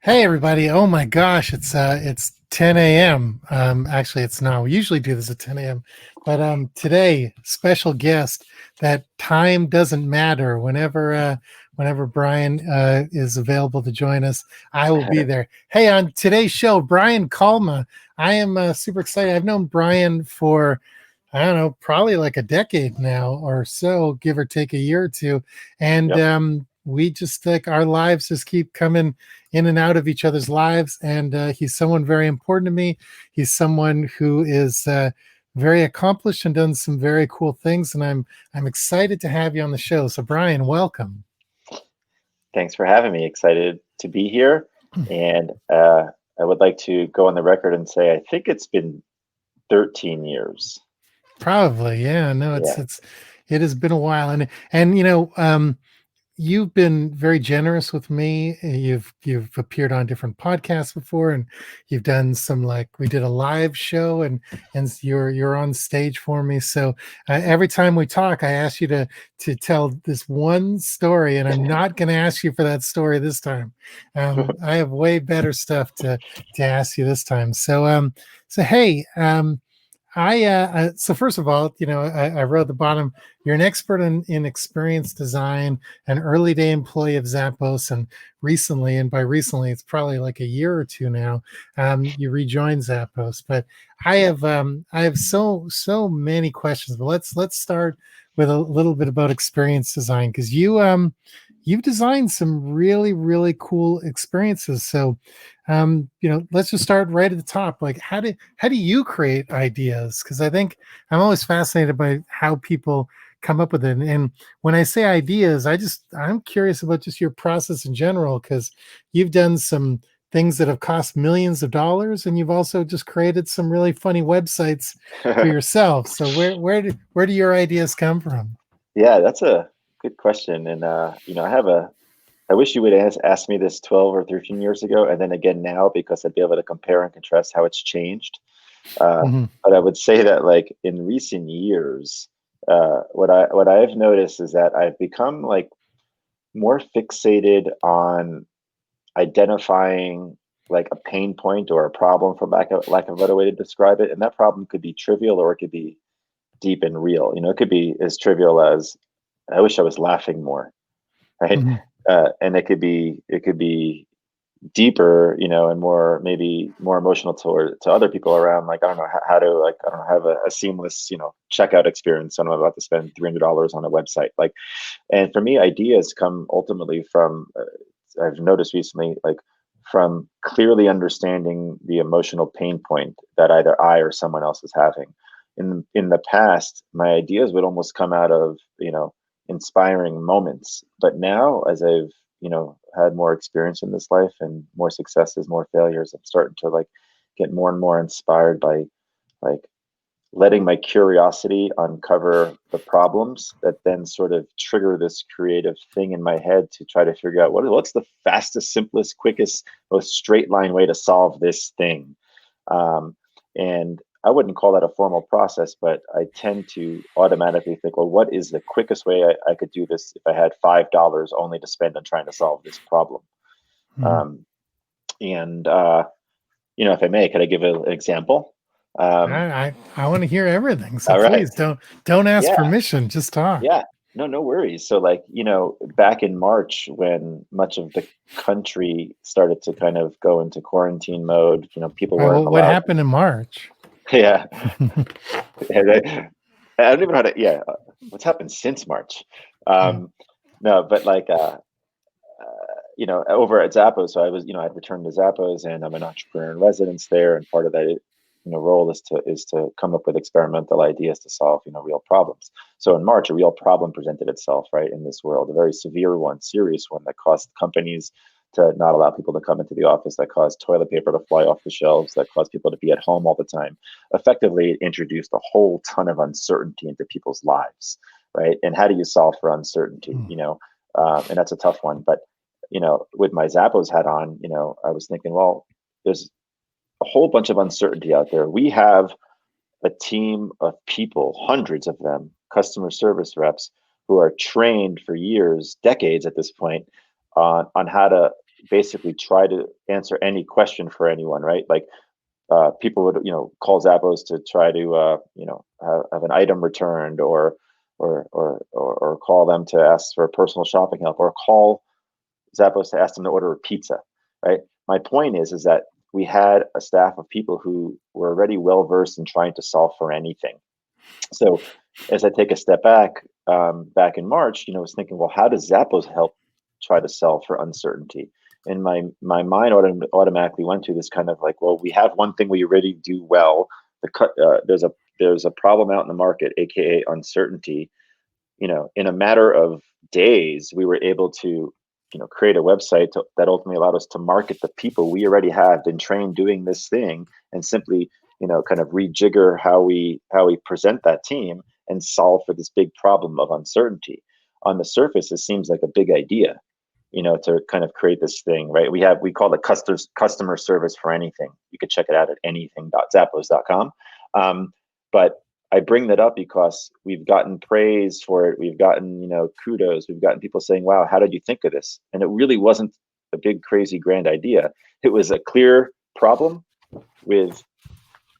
Hey everybody! Oh my gosh, it's 10 a.m. Actually, it's not. We usually do this at 10 a.m. But today, special guest. That time doesn't matter. Whenever Brian is available to join us, I will be there. Hey, on today's show, Brian Kalma. I am super excited. I've known Brian for I don't know, probably like a decade now or so, give or take a year or two, and Yep. we just like our lives just keep coming in and out of each other's lives. And he's someone very important to me. He's someone who is very accomplished and done some very cool things. And I'm excited to have you on the show. So Brian, welcome. Thanks for having me. Excited to be here. And I would like to go on the record and say I think it's been 13 years. Probably, yeah. No, Yeah. it has been a while, and you've been very generous with me. You've appeared on different podcasts before, and you've done some like we did a live show, and you're on stage for me. So every time we talk, I ask you to tell this one story, and I'm not going to ask you for that story this time. I have way better stuff to ask you this time. So hey. So first of all, I wrote at the bottom, you're an expert in experience design, an early day employee of Zappos, and recently, and by recently, it's probably like a year or two now, you rejoined Zappos. But Yeah. I have so many questions, but let's start with a little bit about experience design because you've designed some really cool experiences. So let's just start right at the top. Like, how do you create ideas? Because I think I'm always fascinated by how people come up with it. And when I say ideas, I'm curious about just your process in general, because you've done some things that have cost millions of dollars, and you've also just created some really funny websites for yourself. So where do your ideas come from? Yeah, that's a good question. And I wish you would ask me this 12 or 13 years ago, and then again now, because I'd be able to compare and contrast how it's changed. Hmm. But I would say that like in recent years, what I've noticed is that I've become like more fixated on identifying like a pain point or a problem, for lack of a better way to describe it. And that problem could be trivial or it could be deep and real. It could be as trivial as I wish I was laughing more, right? Hmm. And it could be deeper, and more, maybe more emotional to other people around. Like, I don't know how to, like, I don't know, have a seamless, checkout experience when I'm about to spend $300 on a website. Like, and for me, ideas come ultimately from, I've noticed recently, like from clearly understanding the emotional pain point that either I or someone else is having. In the past, my ideas would almost come out of, inspiring moments. But now, as I've, had more experience in this life and more successes, more failures, I'm starting to like get more and more inspired by like letting my curiosity uncover the problems that then sort of trigger this creative thing in my head to try to figure out what's the fastest, simplest, quickest, most straight line way to solve this thing. And I wouldn't call that a formal process, but I tend to automatically think, well, what is the quickest way I could do this if I had $5 only to spend on trying to solve this problem? Hmm. Um, and if I may, could I give an example? Um, I want to hear everything. So all right. please don't ask Yeah. permission. Just talk. Yeah, no worries. So, like, back in March, when much of the country started to kind of go into quarantine mode, people All right, weren't well, what allowed to. happened in March? Yeah, and I don't even know how to. Yeah, what's happened since March? Mm. Um, no, but like, over at Zappos, so I'd returned to Zappos, and I'm an entrepreneur in residence there, and part of that, role is to come up with experimental ideas to solve, real problems. So in March, a real problem presented itself, right, in this world, a very severe one, serious one that caused companies to not allow people to come into the office, that caused toilet paper to fly off the shelves, that caused people to be at home all the time. Effectively, it introduced a whole ton of uncertainty into people's lives, right? And how do you solve for uncertainty? Mm. And that's a tough one, but with my Zappos hat on, I was thinking, well, there's a whole bunch of uncertainty out there. We have a team of people, hundreds of them, customer service reps, who are trained for years, decades at this point, on how to basically try to answer any question for anyone, right? Like people would call Zappos to try to have an item returned, or call them to ask for personal shopping help, or call Zappos to ask them to order a pizza, right? My point is that we had a staff of people who were already well versed in trying to solve for anything. So as I take a step back, back in March, I was thinking, well, how does Zappos help try to solve for uncertainty? And my mind automatically went to this kind of like, well, we have one thing we already do well. There's a problem out in the market, aka uncertainty. In a matter of days, we were able to, create a website that ultimately allowed us to market the people we already have been trained doing this thing, and simply, kind of rejigger how we present that team and solve for this big problem of uncertainty. On the surface, it seems like a big idea, to kind of create this thing, right? We call it customer service for anything. You could check it out at anything.zappos.com. But I bring that up because we've gotten praise for it. We've gotten, kudos. We've gotten people saying, wow, how did you think of this? And it really wasn't a big, crazy, grand idea. It was a clear problem with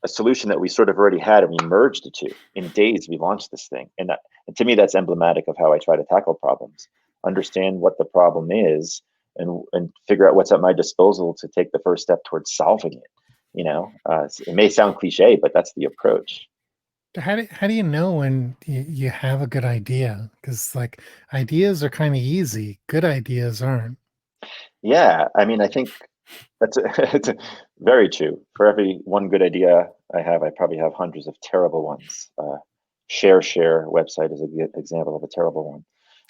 a solution that we sort of already had, and we merged the two. In days, we launched this thing. And to me, that's emblematic of how I try to tackle problems. Understand what the problem is, and figure out what's at my disposal to take the first step towards solving it. It may sound cliche, but that's the approach. How do you know when you have a good idea? Because like ideas are kind of easy. Good ideas aren't. Yeah, I mean, I think it's very true. For every one good idea I have, I probably have hundreds of terrible ones. Share website is a good example of a terrible one.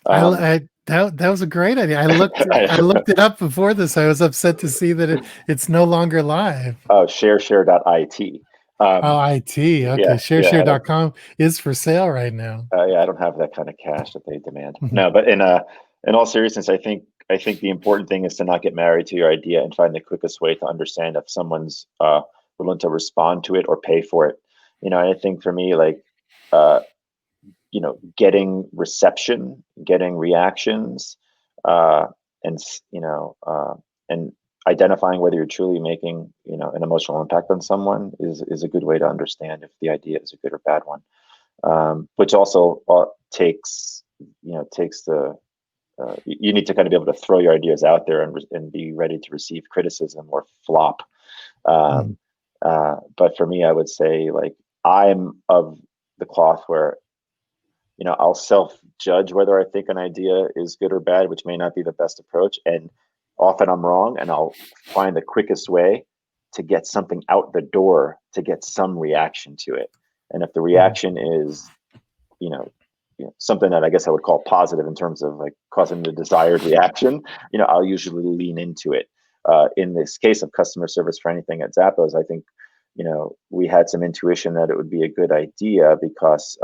That was a great idea. I I, looked it up before this. I was upset to see that it's no longer live. oh, share.it. Oh, IT. Okay. I don't. Shareshare.com is for sale right now. Yeah, I don't have that kind of cash that they demand. No, but in all seriousness, I think the important thing is to not get married to your idea and find the quickest way to understand if someone's willing to respond to it or pay for it. I think for me, like, uh, getting reception, getting reactions, uh, and and identifying whether you're truly making an emotional impact on someone is a good way to understand if the idea is a good or bad one. Which also takes the you need to kind of be able to throw your ideas out there, and be ready to receive criticism or flop. Mhm. Um, but for me, I would say, like, I'm of the cloth where I'll self judge whether I think an idea is good or bad, which may not be the best approach, and often I'm wrong, and I'll find the quickest way to get something out the door to get some reaction to it. And if the Mhm. reaction is you know, something that I guess I would call positive in terms of like causing the desired reaction, I'll usually lean into it. In this case of customer service for anything at Zappos, I think, we had some intuition that it would be a good idea because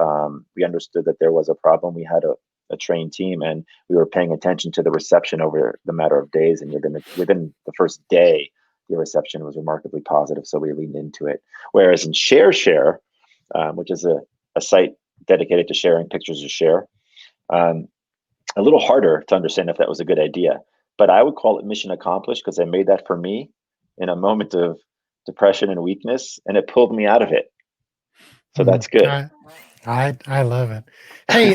we understood that there was a problem. We had a trained team, and we were paying attention to the reception over the matter of days. And within the first day, the reception was remarkably positive. So we leaned into it. Whereas in Share, which is a site dedicated to sharing pictures of share. Um, a little harder to understand if that was a good idea, but I would call it mission accomplished because I made that for me in a moment of depression and weakness, and it pulled me out of it. So Mhm. that's good. I love it. Hey,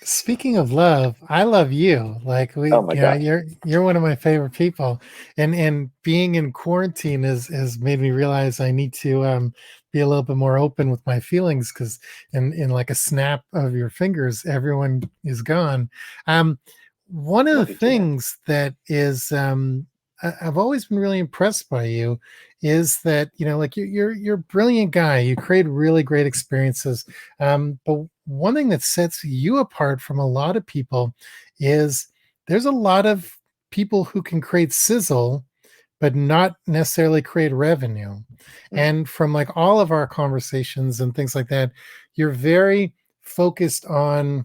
speaking of love, I love you. Like Oh my gosh. you're one of my favorite people, and being in quarantine has made me realize I need to be a little bit more open with my feelings because in like a snap of your fingers, everyone is gone. Um, One of the Love you too, man. things that is I've always been really impressed by you is that like you're a brilliant guy. You create really great experiences, but one thing that sets you apart from a lot of people is there's a lot of people who can create sizzle but not necessarily create revenue. Mm, And from like all of our conversations and things like that, you're very focused on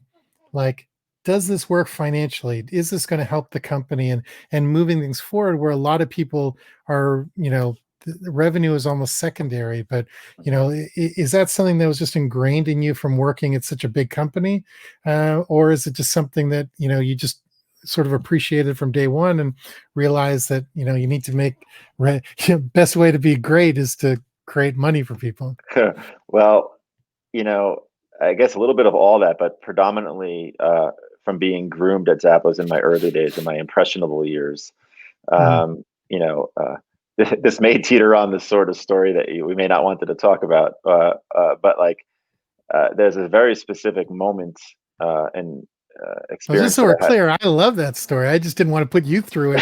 like, does this work financially? Is this going to help the company and moving things forward where a lot of people are, the revenue is almost secondary, but is that something that was just ingrained in you from working at such a big company, or is it just something that you just sort of appreciated from day one and realized that, you need to make best way to be great is to create money for people. Well, I guess a little bit of all that, but predominantly from being groomed at Zappos in my early days, in my impressionable years. Mm. Um, you know, this may teeter on the sort of story that we may not want to talk about, but like there's a very specific moment and Well, just experience so that we're I had. clear, I love that story. I just didn't want to put you through it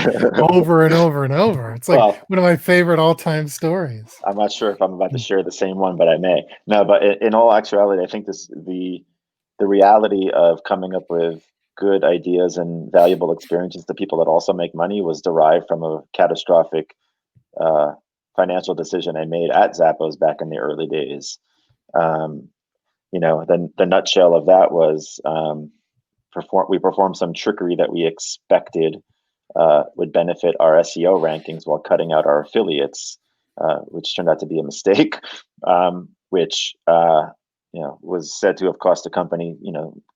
over and over and over. It's like Well, one of my favorite all-time stories. I'm not sure if I'm about to Mm. share the same one, but I may. No, but in all actuality, I think the reality of coming up with good ideas and valuable experiences to people that also make money was derived from a catastrophic uh, financial decision I made at Zappos back in the early days. Um, the nutshell of that was we performed some trickery that we expected would benefit our SEO rankings while cutting out our affiliates, which turned out to be a mistake, which was said to have cost the company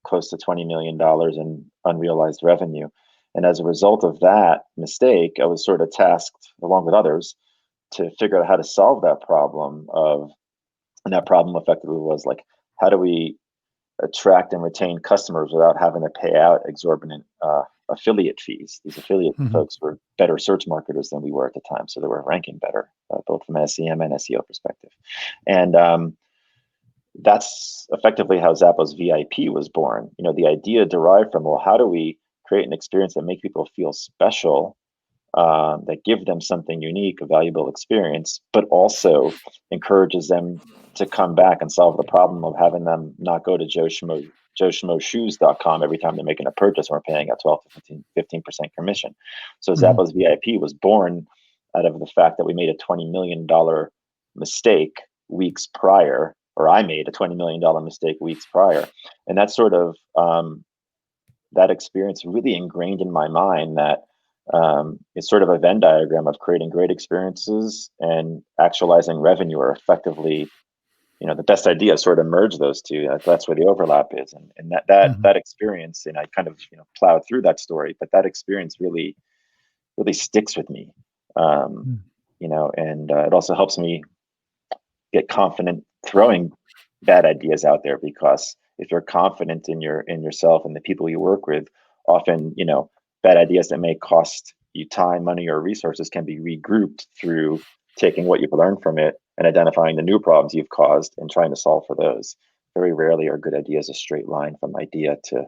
close to $20 million in unrealized revenue. And as a result of that mistake, I was sort of tasked, along with others, to figure out how to solve that problem and that problem effectively was like, how do we attract and retain customers without having to pay out exorbitant affiliate fees? These affiliate Mhm. folks were better search marketers than we were at the time, so they were ranking better, both from an SEM and SEO perspective. And that's effectively how Zappos VIP was born. The idea derived from, well, how do we create an experience that make people feel special, that give them something unique, a valuable experience, but also encourages them to come back and solve the problem of having them not go to Joe Schmo Shoes.com every time they're making a purchase and we're paying a 12 to 15% commission. So Mhm. Zappos VIP was born out of the fact that we made a $20 million mistake weeks prior, or I made a $20 million mistake weeks prior. And that sort of that experience really ingrained in my mind that it's sort of a Venn diagram of creating great experiences and actualizing revenue, or effectively, the best ideas sort of merge those two. That's where the overlap is, and Mhm. that experience, and I kind of plowed through that story, but that experience really really sticks with me. Um, Mhm. and it also helps me get confident throwing bad ideas out there, because if you're confident in yourself and the people you work with, often bad ideas that may cost you time, money, or resources can be regrouped through taking what you've learned from it and identifying the new problems you've caused and trying to solve for those. Very rarely are good ideas a straight line from idea to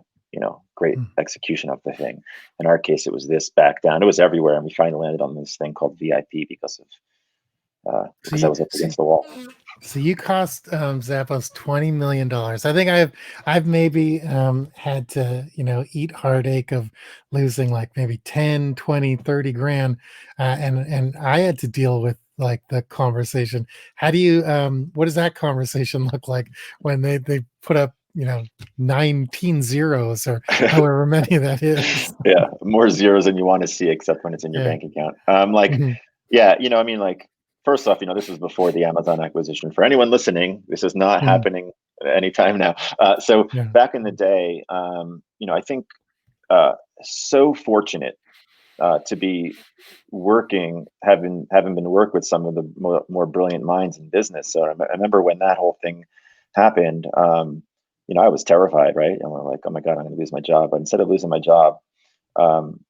great Mhm. execution of the thing. In our case, it was this back down. It was everywhere, and we finally landed on this thing called VIP So because I you, was up so against the wall. So you cost Zappos $20 million. I think I've maybe had to, eat heartache of losing like maybe 10, 20, 30 grand. And I had to deal with like the conversation. How do you what does that conversation look like when they put up, 19 zeros or however many that is? Yeah, more zeros than you want to see, except when it's in your Yeah. bank account. Mhm. Yeah, I mean, like, first off, this was before the Amazon acquisition. For anyone listening, this is not Mhm. happening anytime now. So Yeah. back in the day, I think uh, so fortunate to be working, having been work with some of the more brilliant minds in business. So I remember when that whole thing happened. I was terrified, right? And we're like, oh my god, I'm going to lose my job. But instead of losing my job, um,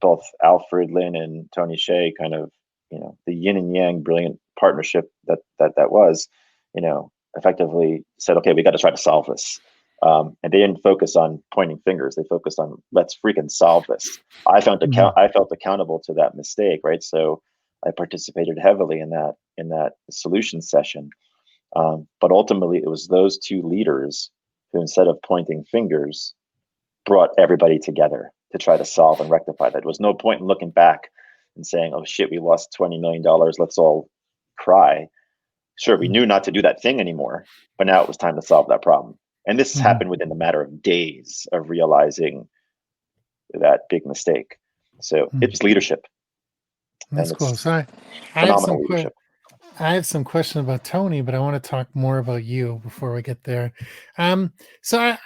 both Alfred Lin and Tony Hsieh, kind of, the yin and yang brilliant partnership that was, effectively said, okay, we got to try to solve this. And they didn't focus on pointing fingers. They focused on, let's freaking solve this. Mhm. I felt accountable to that mistake, right? So I participated heavily in that solution session. But ultimately, it was those two leaders who, instead of pointing fingers, brought everybody together to try to solve and rectify that. There was no point in looking back and saying, "Oh shit, we lost $20 million. Let's all cry." Sure, we knew not to do that thing anymore, but now it was time to solve that problem. And this Mhm. happened within the matter of days of realizing that big mistake. So it Mhm. was leadership, and That's cool. it's So I have phenomenal some leadership. I have some question about Tony, but I want to talk more about you before we get there. So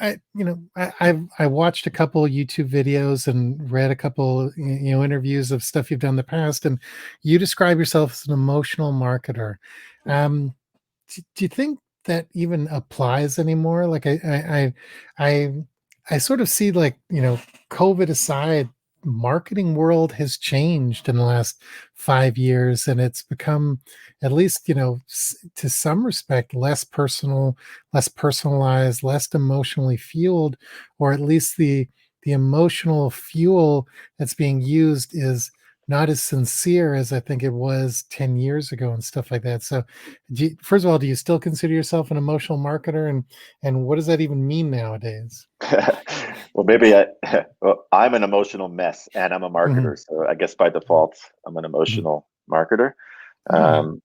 I watched a couple of YouTube videos and read a couple, interviews of stuff you've done in the past, and you describe yourself as an emotional marketer. Um, do you think that even applies anymore? Like I I sort of see, like, COVID aside, marketing world has changed in the last 5 years, and it's become, at least, to some respect, less personal, less personalized, less emotionally fueled, or at least the emotional fuel that's being used is not as sincere as I think it was 10 years ago and stuff like that. So first of all, do you still consider yourself an emotional marketer, and what does that even mean nowadays? Well, maybe well, I'm an emotional mess and I'm a Mhm. marketer. So I guess by default, I'm an Mhm. emotional marketer. Yeah. Um,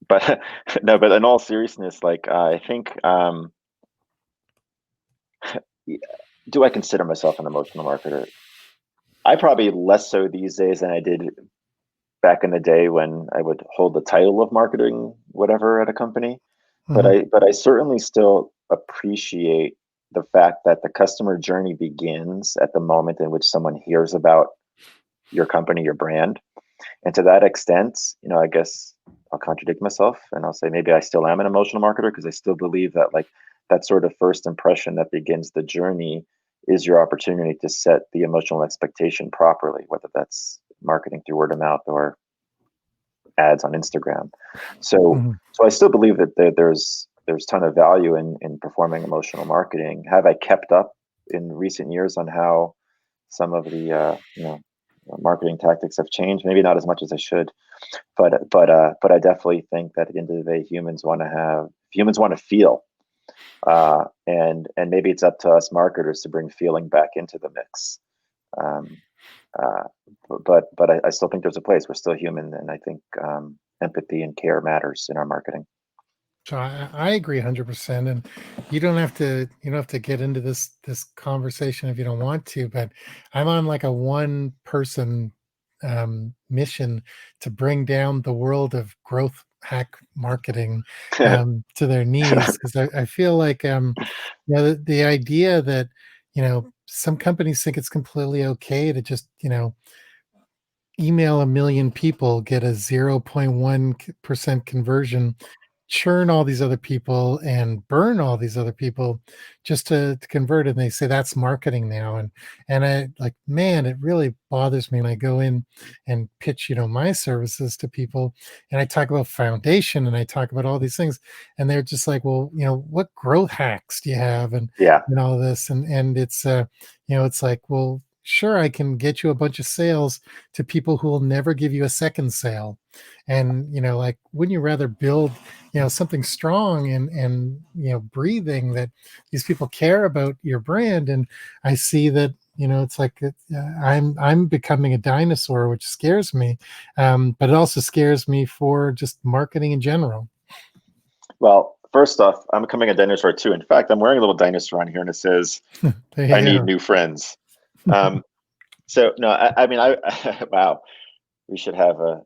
but no, but in all seriousness, like I think, y- do I consider myself an emotional marketer? I probably less so these days than I did back in the day when I would hold the title of marketing whatever at a company. But Mhm. I certainly still appreciate the fact that the customer journey begins at the moment in which someone hears about your company, your brand. And to that extent, I guess I'll contradict myself and I'll say maybe I still am an emotional marketer because I still believe that, like, that sort of first impression that begins the journey is your opportunity to set the emotional expectation properly, whether that's marketing through word of mouth or ads on Instagram. So Mhm. so I still believe that there's ton of value in performing emotional marketing. Have I kept up in recent years on how some of the marketing tactics have changed? Maybe not as much as I should, but I definitely think that at the end of the day, humans want to feel, and maybe it's up to us marketers to bring feeling back into the mix. Um, uh, but I still think there's a place. We're still human, and I think empathy and care matters in our marketing. So I agree 100%. And you don't have to get into this conversation if you don't want to, but I'm on like a one person mission to bring down the world of growth hack marketing to their knees, because I feel like the idea that some companies think it's completely okay to just email a million people, get a 0.1% conversion, churn all these other people and burn all these other people just to convert. And they say that's marketing now. And I, like, man, it really bothers me when I go in and pitch, my services to people, and I talk about foundation and I talk about all these things, and they're just like, well, what growth hacks do you have, Yeah, and all this, and it's it's like, well, sure, I can get you a bunch of sales to people who will never give you a second sale. And like, wouldn't you rather build something strong and breathing, that these people care about your brand? And I see that it's like, I'm becoming a dinosaur, which scares me, but it also scares me for just marketing in general. well, first off, I'm becoming a dinosaur too. In fact, I'm wearing a little dinosaur on here and it says, There I you need go. new friends. um, so no, I mean, wow, we should have a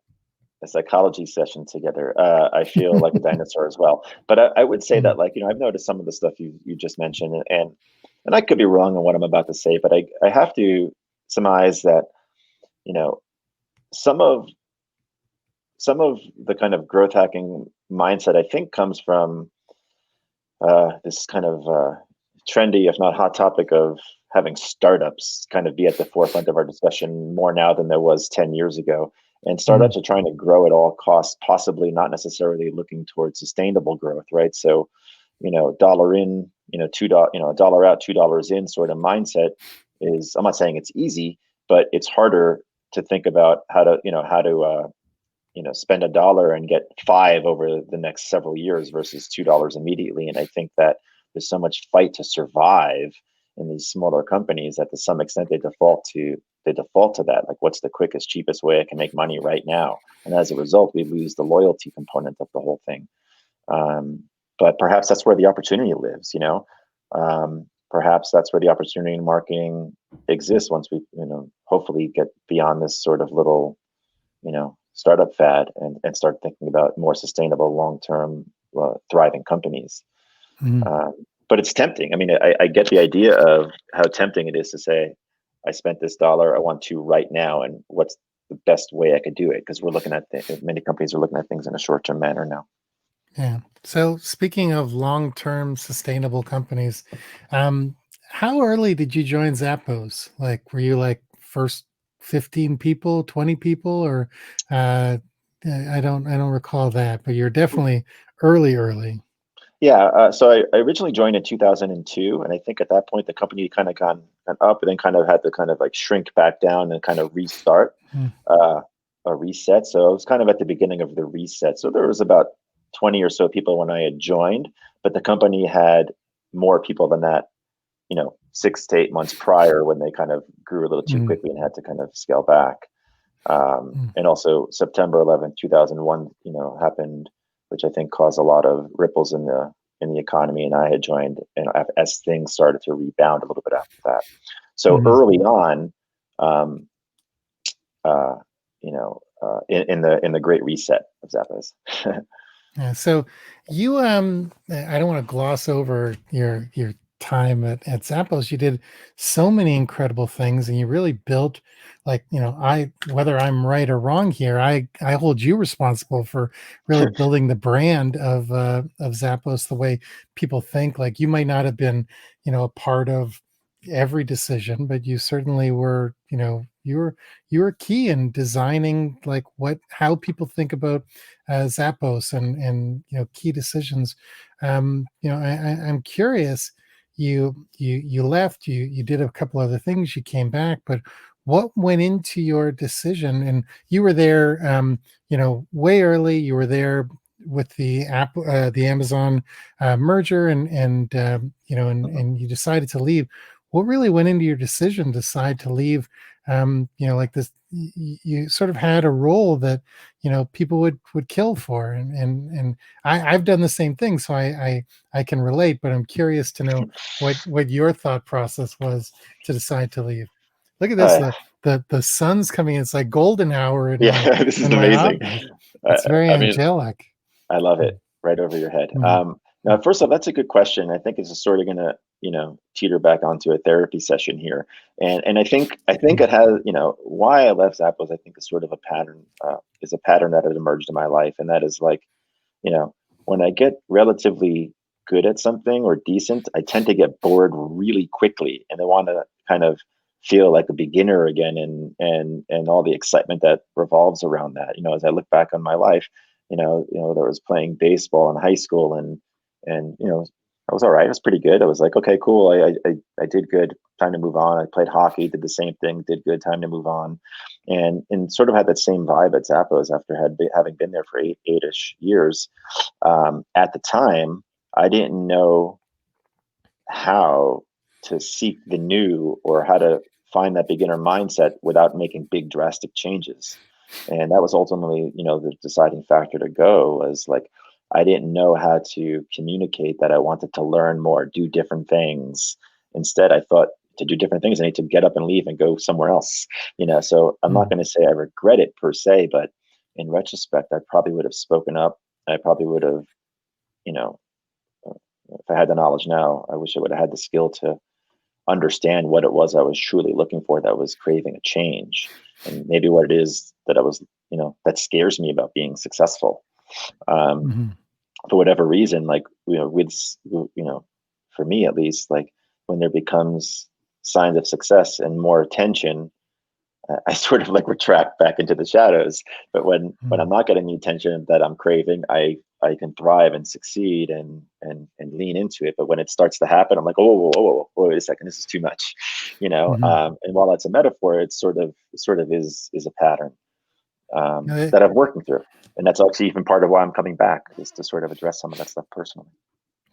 psychology session together. I feel like a dinosaur as well. But I would say Mm, that, like, I've noticed some of the stuff you just mentioned, and I could be wrong on what I'm about to say, but I have to surmise that, you know, some of the kind of growth hacking mindset, I think, comes from this kind of trendy, if not hot topic of having startups kind of be at the forefront of our discussion more now than there was 10 years ago. And mm, startups are trying to grow at all costs, possibly not necessarily looking towards sustainable growth, right? So, dollar in, a dollar out, $2 in sort of mindset is, I'm not saying it's easy, but it's harder to think about how to spend a dollar and get five over the next several years versus $2 immediately. And I think that there's so much fight to survive in these smaller companies that to some extent they default to that. Like, what's the quickest, cheapest way I can make money right now? And as a result, we lose the loyalty component of the whole thing. Um, but perhaps that's where the opportunity lives. Perhaps that's where the opportunity in marketing exists once we, hopefully get beyond this sort of little startup fad and start thinking about more sustainable, long term, thriving companies. mm. Um, but it's tempting. I mean, I get the idea of how tempting it is to say, I spent this dollar, I want to right now, and what's the best way I could do it? Because we're looking at many companies are looking at things in a short term manner now. Yeah. So speaking of long-term sustainable companies, um, how early did you join Zappos? Like, were you like first 15 people, 20 people, or uh, I don't recall that, but you're definitely early, early. Yeah, so I originally joined in 2002, and I think at that point the company kind of gone up, and then kind of had to kind of like shrink back down and kind of restart, Hmm. uh, a reset. So it was kind of at the beginning of the reset. So there was about 20 or so people when I had joined, but the company had more people than that, 6 to 8 months prior when they kind of grew a little too Hmm. quickly and had to kind of scale back. Hmm. And also September 11th, 2001, happened, which I think caused a lot of ripples in the economy. And I had joined, and as things started to rebound a little bit after that. So Hmm. early on, um, uh, in the Great Reset of Zappos. Yeah, so you I don't want to gloss over your time at Zappos. You did so many incredible things and you really built like, I whether I'm right or wrong here, I hold you responsible for really building the brand of Zappos the way people think. Like you might not have been, a part of every decision, but you certainly were, you were key in designing like how people think about Zappos and key decisions. I'm curious. You left. You did a couple other things. You came back, but what went into your decision? And you were there, way early. You were there with the Amazon merger, and you decided to leave. What really went into your decision to decide to leave? Like this, you sort of had a role that people would kill for, and I've done the same thing, so I can relate, but I'm curious to know what your thought process was to decide to leave. Look at this, uh, the sun's coming in. It's like golden hour yeah, this is in my amazing. office. It's very I mean, angelic. I love it. Right over your head. Mm, Now, first off, that's a good question. I think it's sort of going to, teeter back onto a therapy session here. And I think mm, it has, why I left Zappos, I think is sort of is a pattern that has emerged in my life. And that is like, you know, when I get relatively good at something or decent, I tend to get bored really quickly and I want to kind of feel like a beginner again, and all the excitement that revolves around that. As I look back on my life, there was playing baseball in high school, and I was all right. It was pretty good. I was like, okay, cool. I did good. Time to move on. I played hockey, did the same thing, did good. Time to move on, and sort of had that same vibe at Zappos after having been there for eight-ish years. At the time, I didn't know how to seek the new or how to find that beginner mindset without making big drastic changes. And that was ultimately, the deciding factor to go. Was like, I didn't know how to communicate that I wanted to learn more, do different things. Instead, I thought to do different things, I need to get up and leave and go somewhere else. So I'm not mm, going to say I regret it per se, but in retrospect, I probably would have spoken up. I probably would have, you know, if I had the knowledge now, I wish I would have had the skill to understand what it was I was truly looking for, that was craving a change, and maybe what it is that I was, that scares me about being successful. Um, mhm. for whatever reason, like, for me at least, like when there becomes signs of success and more attention, I sort of like retract back into the shadows. But when I'm Mm. not getting the attention that I'm craving, I can thrive and succeed and lean into it. But when it starts to happen, I'm like, oh, wait a second, this is too much, Mhm. And while that's a metaphor, it sort of is a pattern, Uh, that I'm working through, and that's actually even part of why I'm coming back, is to sort of address some of that stuff personally.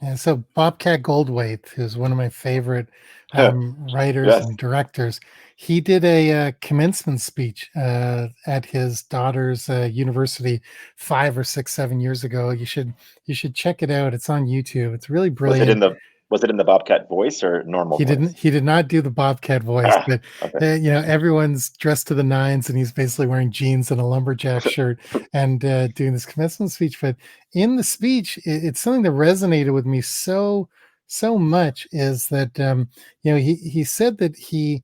Yeah, so Bobcat Goldthwait, who's one of my favorite writers Yes, and directors, he did a commencement speech at his daughter's university 5 or 6, 7 years ago. You should check it out. It's on YouTube. It's really was it in brilliant. the was it in the Bobcat voice or normal He didn't voice? he did not do the Bobcat voice, Ah, but okay. everyone's dressed to the nines, and he's basically wearing jeans and a lumberjack shirt and doing this commencement speech. But in the speech, it's something that resonated with me so so much is that he said that he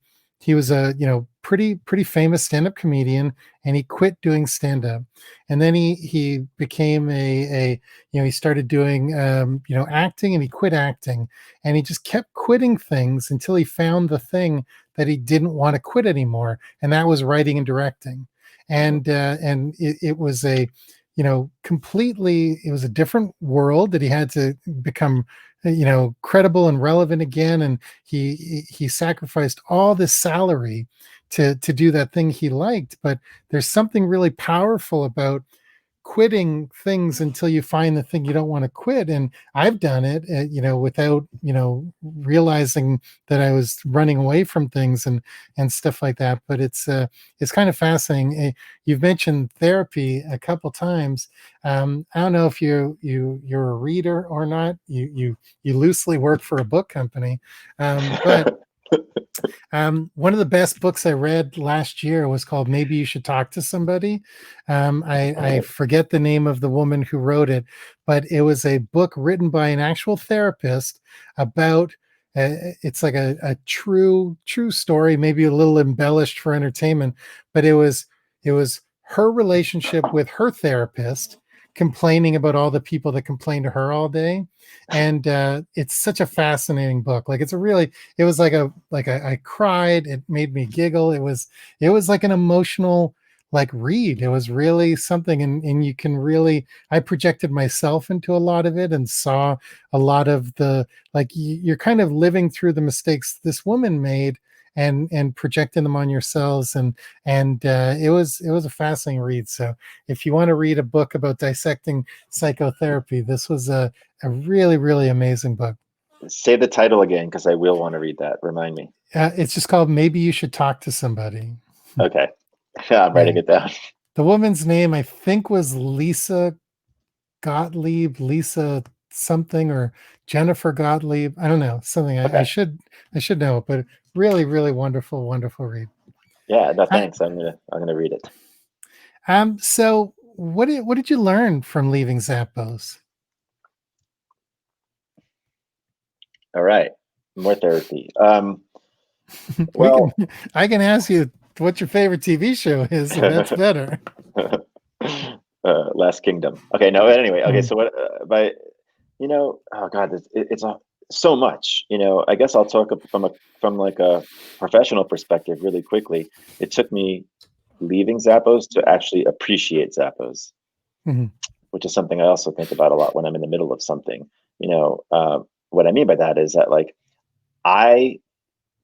was a pretty famous stand-up comedian, and he quit doing stand-up, and then he became a he started doing acting, and he quit acting, and he just kept quitting things until he found the thing that he didn't want to quit anymore, and that was writing and directing. Mhm. And it was a completely, it was a different world that he had to become credible and relevant again, and he sacrificed all this salary to do that thing he liked. But there's something really powerful about quitting things until you find the thing you don't want to quit. And I've done it without realizing that I was running away from things and stuff like that. But it's kind of fascinating. You've mentioned therapy a couple times. I don't know if you're a reader or not. You loosely work for a book company, but one of the best books I read last year was called Maybe You Should Talk to Somebody. I forget the name of the woman who wrote it, but it was a book written by an actual therapist about it's like a true story, maybe a little embellished for entertainment, but it was her relationship with her therapist, complaining about all the people that complain to her all day. And it's such a fascinating book. Like it was I cried. It made me giggle. It was like an emotional like read. It was really something, and you can really, I projected myself into a lot of it and saw a lot of the, like, you're kind of living through the mistakes this woman made and projecting them on yourselves, and it was a fascinating read. So if you want to read a book about dissecting psychotherapy, this was a really, really amazing book. Say the title again, because I will want to read that. Remind me. It's just called Maybe You Should Talk to Somebody. Okay. I'm Yeah. writing it down. The woman's name, I think, was Lisa Gottlieb, Lisa something, or Jennifer Gottlieb. I don't know, something I Okay. should know, but really, really wonderful, wonderful read. Yeah, no, I, thanks. I'm gonna read it. so what did you learn from leaving Zappos? All right. More therapy. we can Well, I can ask you what your favorite TV show is, if that's better. Last Kingdom. Okay, no, anyway, okay, Mm, so what, but oh God, it's so much. I guess I'll talk from like a professional perspective really quickly. It took me leaving Zappos to actually appreciate Zappos, mhm, which is something I also think about a lot when I'm in the middle of something. What I mean by that is that, like, I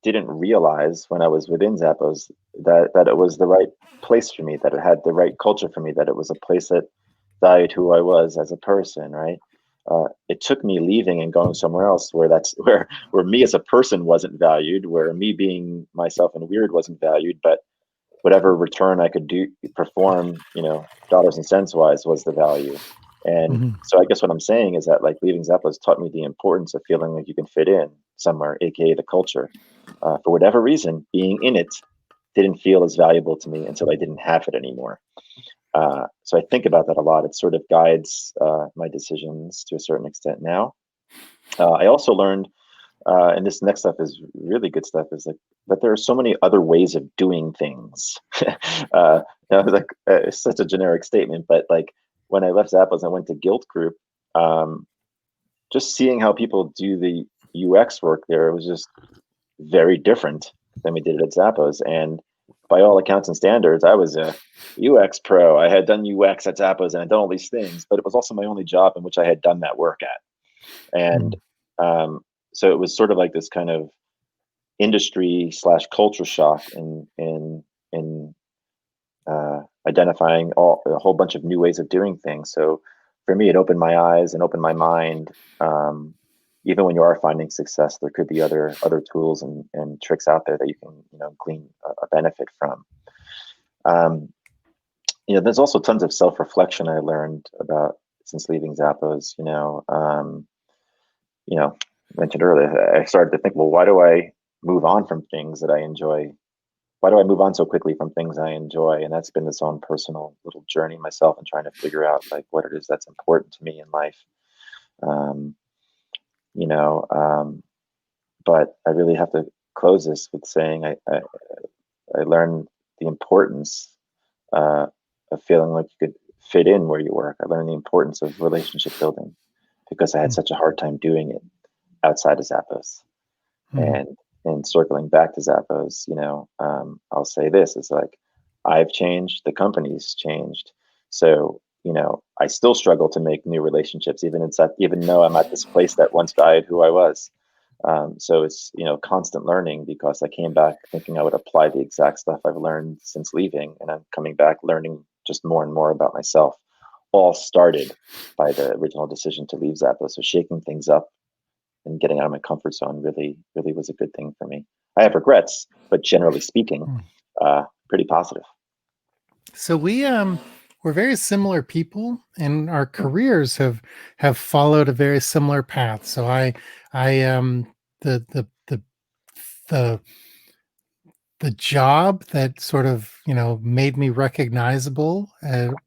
didn't realize when I was within Zappos that it was the right place for me, that it had the right culture for me, that it was a place that valued who I was as a person, right? It took me leaving and going somewhere else where that's where me as a person wasn't valued, where me being myself and weird wasn't valued, but whatever return I could do perform, dollars and cents wise, was the value. And mhm, so I guess what I'm saying is that, like, leaving Zappos taught me the importance of feeling like you can fit in somewhere, aka the culture. For whatever reason, being in it didn't feel as valuable to me until I didn't have it anymore. So I think about that a lot. It sort of guides my decisions to a certain extent now. I also learned, and this next stuff is really good stuff, is like that there are so many other ways of doing things. Like, it's such a generic statement, but like when I left Zappos, I went to Guild Group. Um, just seeing how people do the UX work there, it was just very different than we did it at Zappos. And by all accounts and standards, I was a UX pro. I had done UX at Zappos and I'd done all these things, but it was also my only job in which I had done that work at. And mhm, um, so it was sort of like this kind of industry slash culture shock in identifying a whole bunch of new ways of doing things. So for me, it opened my eyes and opened my mind. Even when you are finding success, there could be other tools and tricks out there that you can glean a benefit from. Um, there's also tons of self reflection I learned about since leaving Zappos. You know, mentioned earlier, I started to think, well, why do I move on from things that I enjoy? Why do I move on so quickly from things I enjoy? And that's been this own personal little journey myself, and trying to figure out like what it is that's important to me in life. Um, But I really have to close this with saying I learned the importance uh, of feeling like you could fit in where you work. I learned the importance of relationship building because I had such a hard time doing it outside of Zappos. Mhm. And circling back to Zappos, I'll say this: is like I've changed, the company's changed, so I still struggle to make new relationships, even though I'm at this place that once valued who I was. So it's constant learning because I came back thinking I would apply the exact stuff I've learned since leaving, and I'm coming back learning just more and more about myself. All started by the original decision to leave Zappos. So shaking things up and getting out of my comfort zone really, really was a good thing for me. I have regrets, but generally speaking, pretty positive. So we're very similar people, and our Hmm. careers have followed a very similar path. So I the the the job that sort of made me recognizable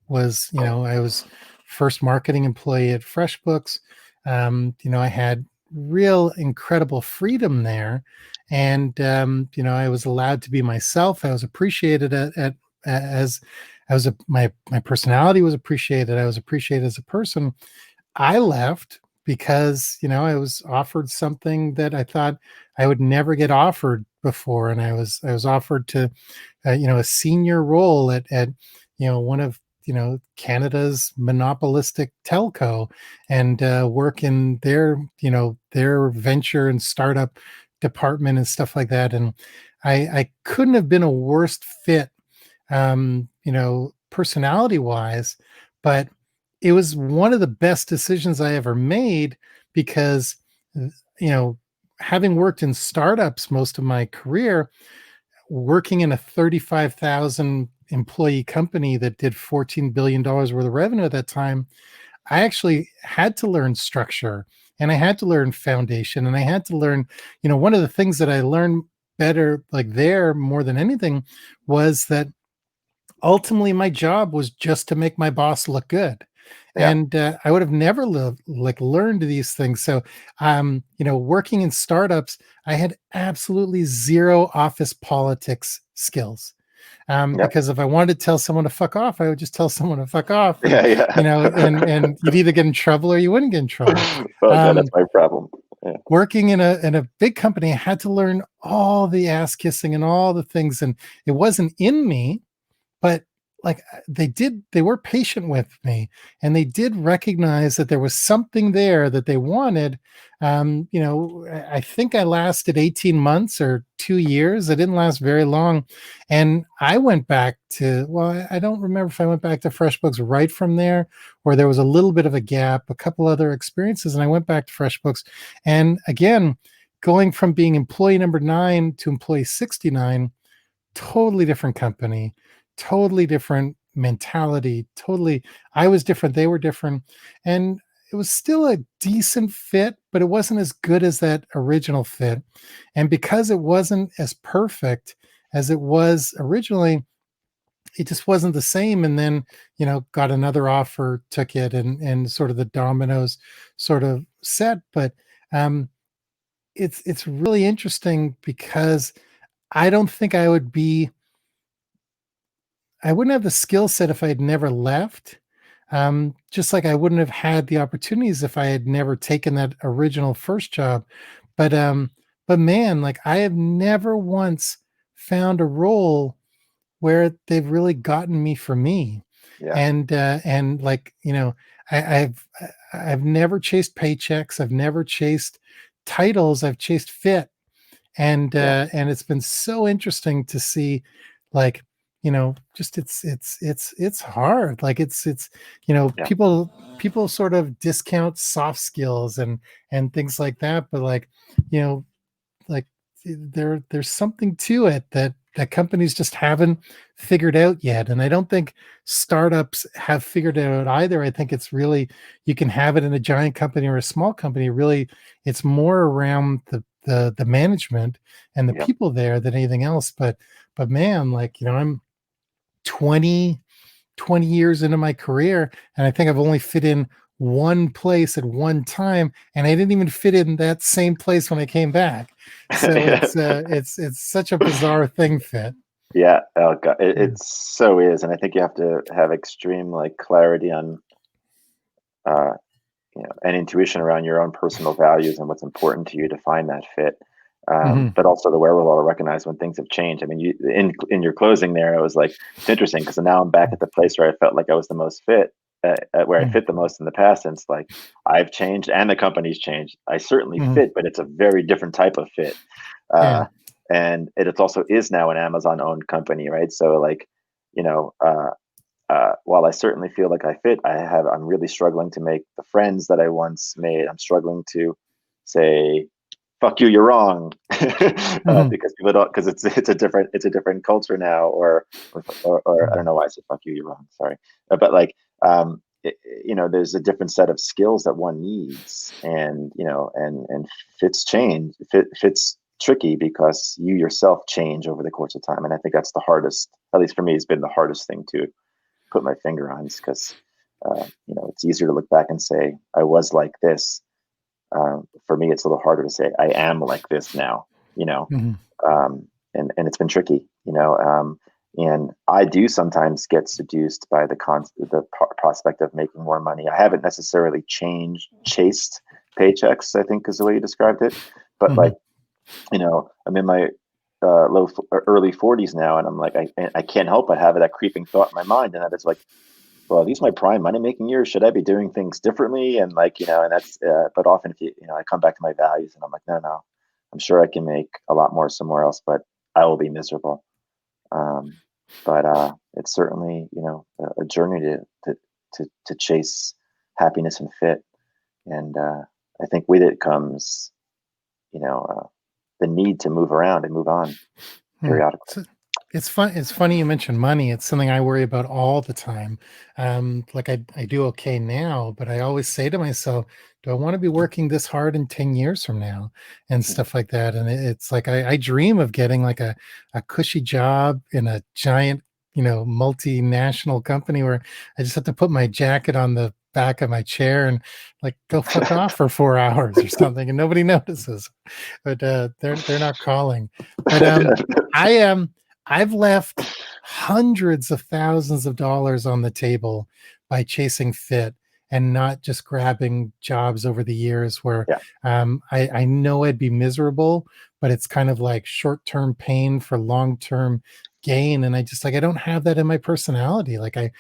was I was first marketing employee at Freshbooks. I had real incredible freedom there, and I was allowed to be myself. I was appreciated as my personality was appreciated. I was appreciated as a person. I left because, I was offered something that I thought I would never get offered before, and I was offered to, a senior role at one of Canada's monopolistic telco, and work in their venture and startup department and stuff like that. And I couldn't have been a worse fit, personality wise, but it was one of the best decisions I ever made because, you know, having worked in startups most of my career, working in a 35,000 employee company that did $14 billion worth of revenue at that time, I actually had to learn structure, and I had to learn foundation, and I had to learn, one of the things that I learned better, like there more than anything, was that ultimately my job was just to make my boss look good. Yeah. And I would have never learned these things. So working in startups, I had absolutely zero office politics skills, Yep. because if I wanted to tell someone to fuck off, I would just tell someone to fuck off. And Yeah. and you'd either get in trouble or you wouldn't get in trouble. Yeah. Oh god, that's um, my problem. Yeah. Working in a big company, I had to learn all the ass kissing and all the things, and it wasn't in me, but like they were patient with me, and they did recognize that there was something there that they wanted. I think I lasted 18 months or 2 years. I didn't last very long, and I went back to, well, I don't remember if I went back to FreshBooks right from there, or there was a little bit of a gap, a couple other experiences, and I went back to FreshBooks. And again, going from being employee number 9 to employee 69, totally different company, totally different mentality, totally. I was different, they were different, and it was still a decent fit, but it wasn't as good as that original fit. And because it wasn't as perfect as it was originally, it just wasn't the same. And then, got another offer, took it, and sort of the dominoes sort of set. But um it's really interesting because I don't think I wouldn't have the skill set if I had never left. Just like I wouldn't have had the opportunities if I had never taken that original first job. But man, like I have never once found a role where they've really gotten me for me. Yeah. And like, I've never chased paychecks, I've never chased titles, I've chased fit. Yeah. And it's been so interesting to see, like, just it's hard, like it's Yeah. people sort of discount soft skills and things like that, but like, you know like there's something to it that companies just haven't figured out yet. And I don't think startups have figured it out either. I think it's really, you can have it in a giant company or a small company. Really, it's more around the management and the Yeah. people there than anything else. But man, like, I'm 20 years into my career, and I think I've only fit in one place at one time, and I didn't even fit in that same place when I came back. So it's such a bizarre thing fit. Yeah, oh God, Yeah. it so is, and I think you have to have extreme like clarity on uh, and intuition around your own personal values and what's important to you to find that fit. Hmm. But also the wherewithal to recognize when things have changed. I mean, you in your closing there, it was like it's interesting because now I'm back at the place where I felt like I was the most fit, at where I fit the most in the past. And it's like I've changed and the company's changed. I certainly Hmm. fit, but it's a very different type of fit. Yeah. Uh, and it also is now an Amazon owned company, right? So like, you know, while I certainly feel like I fit, I'm really struggling to make the friends that I once made. I'm struggling to say, "Fuck you, you're wrong," Hmm. because it's a different culture now, or I don't know why I said "fuck you, you're wrong." Sorry, but like there's a different set of skills that one needs, and fits change. Fits tricky because you yourself change over the course of time, and I think that's the hardest. At least for me, has been the hardest thing to put my finger on, because it's easier to look back and say I was like this. For me, it's a little harder to say I am like this now. You know, Hmm. and it's been tricky. And I do sometimes get seduced by the prospect of making more money. I haven't necessarily chased paychecks, I think is the way you described it, but Hmm. like I'm in my early 40s now, and I'm like, I can't help but have that creeping thought in my mind, and that it's like, well, are these my prime money making years? Should I be doing things differently? And like, and that's, but often if I come back to my values and I'm like, no, no, I'm sure I can make a lot more somewhere else, but I will be miserable. Um, but it's certainly, a journey to chase happiness and fit. And I think with it comes, you know, uh, the need to move around and move on Hmm. periodically. So it's fun. It's funny you mentioned money. It's something I worry about all the time. Like I do okay now, but I always say to myself, do I want to be working this hard in 10 years from now and Mhm. stuff like that? And it's like I dream of getting like a cushy job in a giant, multinational company where I just have to put my jacket on the back of my chair and like go fuck off for 4 hours or something and nobody notices. But they're not calling. But I am I've left hundreds of thousands of dollars on the table by chasing fit and not just grabbing jobs over the years where Yeah. I know I'd be miserable, but it's kind of like short-term pain for long-term gain. And I just like I don't have that in my personality. Like I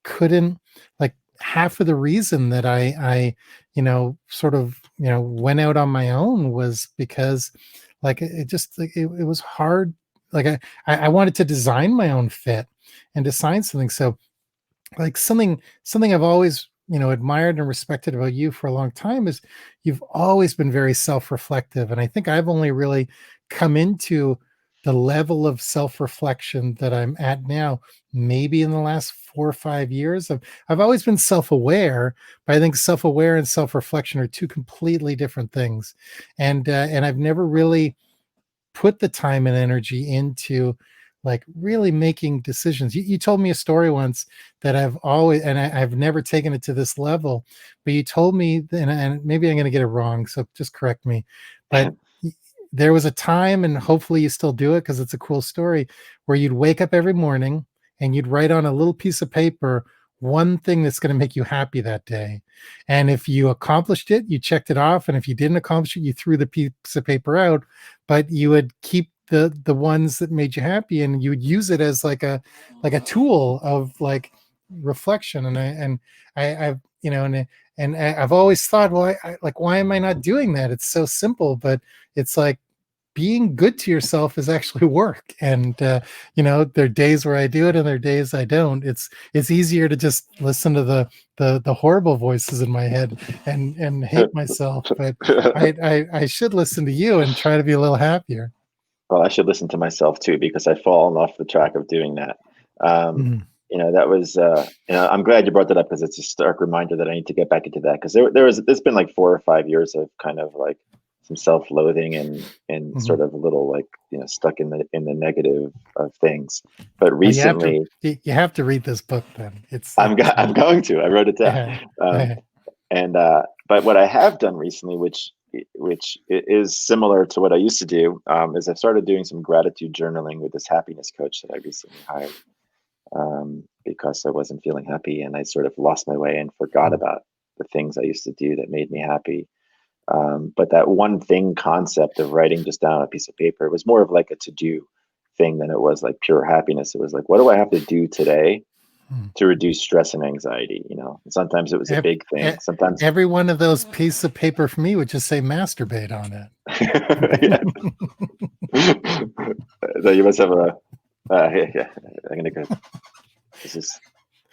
couldn't like half of the reason that I sort of went out on my own was because like it just like it was hard. Like I wanted to design my own fit and design something. So like something I've always admired and respected about you for a long time is you've always been very self-reflective, and I think I've only really come into the level of self-reflection that I'm at now maybe in the last 4 or 5 years. I've always been self-aware, but I think self-aware and self-reflection are two completely different things, and I've never really put the time and energy into like really making decisions. You told me a story once that I've always, and I've never taken it to this level, but you told me, and maybe I'm going to get it wrong, so just correct me. But there was a time, and hopefully you still do it because it's a cool story, where you'd wake up every morning and you'd write on a little piece of paper one thing that's going to make you happy that day. And if you accomplished it, you checked it off. And if you didn't accomplish it, you threw the piece of paper out, but you would keep the ones that made you happy and you would use it as like a tool of like reflection. I've I've always thought, well, I like, why am I not doing that? It's so simple, but it's like being good to yourself is actually work. And there are days where I do it and there are days I don't. It's easier to just listen to the horrible voices in my head and hate myself, but I should listen to you and try to be a little happier. Well, I should listen to myself too, because I've fallen off the track of doing that. Um, Mhm. that was, I'm glad you brought that up because it's a stark reminder that I need to get back into that. Because there's been like 4 or 5 years of kind of like some self-loathing and Mhm. sort of a little like, stuck in the negative of things. But Oh, recently, you have to read this book then. It's I'm going to. I wrote it down. yeah, Um, yeah. And but what I have done recently, which is similar to what I used to do, is I've started doing some gratitude journaling with this happiness coach that I recently hired, because I wasn't feeling happy and I sort of lost my way and forgot about the things I used to do that made me happy. But that one thing concept of writing just down on a piece of paper, it was more of like a to do thing than it was like pure happiness. It was like, what do I have to do today to reduce stress and anxiety? And sometimes it was a Ev- big e- thing. Sometimes, Every one of those pieces of paper for me would just say masturbate on it. yeah. So you must have a, yeah, I'm gonna go. This is,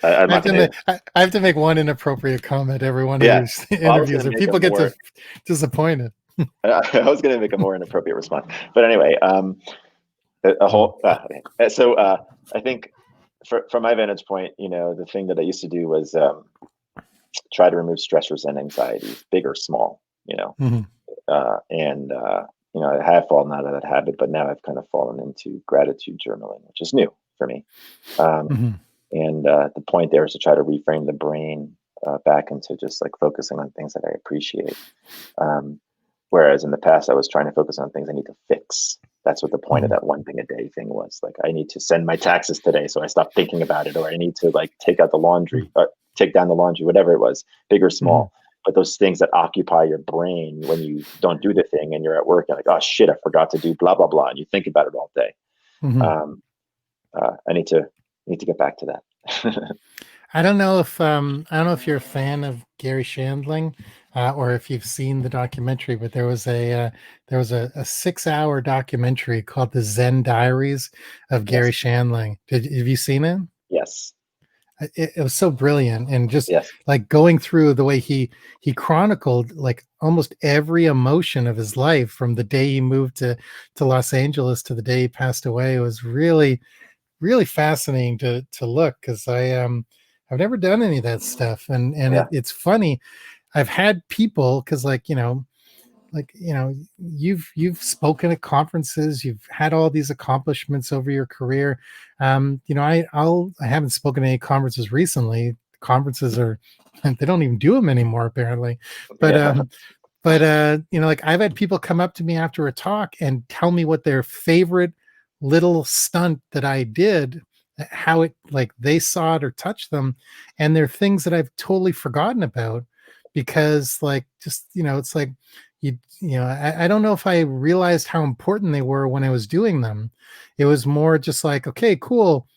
I'm I have not to gonna, make I have to make one inappropriate comment every one of yeah. these Well, I was interviews, gonna or make a people get more, disappointed. I was gonna make a more inappropriate response, but anyway, a whole. So I think, from my vantage point, the thing that I used to do was try to remove stressors and anxieties, big or small. Mm-hmm. And I have fallen out of that habit, but now I've kind of fallen into gratitude journaling, which is new for me. Um, Mm-hmm. and the point there is to try to reframe the brain back into just like focusing on things that I appreciate. Um, Whereas in the past, I was trying to focus on things I need to fix. That's what the point of Mm-hmm. that one thing a day thing was. Like, I need to send my taxes today, so I stopped thinking about it, or I need to like take out the laundry, or take down the laundry, whatever it was, big or Mm-hmm. small. But those things that occupy your brain when you don't do the thing and you're at work, and like, oh shit, I forgot to do blah blah blah, and you think about it all day. Mm-hmm. Um, I need to get back to that. I don't know if you're a fan of Gary Shandling, or if you've seen the documentary, but there was a 6 hour documentary called The Zen Diaries of Gary Yes, Shandling. Have you seen it? yes, It was so brilliant, and just yes, like going through the way he chronicled like almost every emotion of his life from the day he moved to Los Angeles to the day he passed away. It was really fascinating to look, because I've never done any of that stuff, and yeah, it's funny. I've had people, because you've spoken at conferences, you've had all these accomplishments over your career. I haven't spoken at any conferences recently. Conferences are they don't even do them anymore apparently, but yeah, like I've had people come up to me after a talk and tell me what their favorite little stunt that I did, how it like they saw it or touched them, and they're things that I've totally forgotten about, because like just it's like I don't know if I realized how important they were when I was doing them. It was more just like, okay, cool,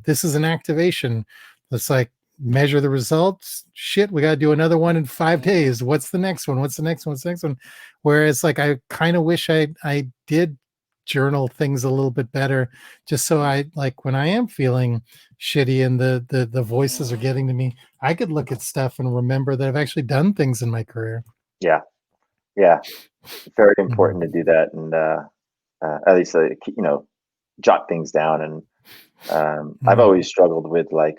this is an activation. Let's like measure the results. Shit, we got to do another one in 5 days. What's the next one? What's the next one? What's the next one? Whereas like I kind of wish I did journal things a little bit better, just so I like when I am feeling shitty and the voices are getting to me, I could look at stuff and remember that I've actually done things in my career. yeah, yeah. Very Mhm. important to do that, and at least jot things down. And I've Mhm. always struggled with like,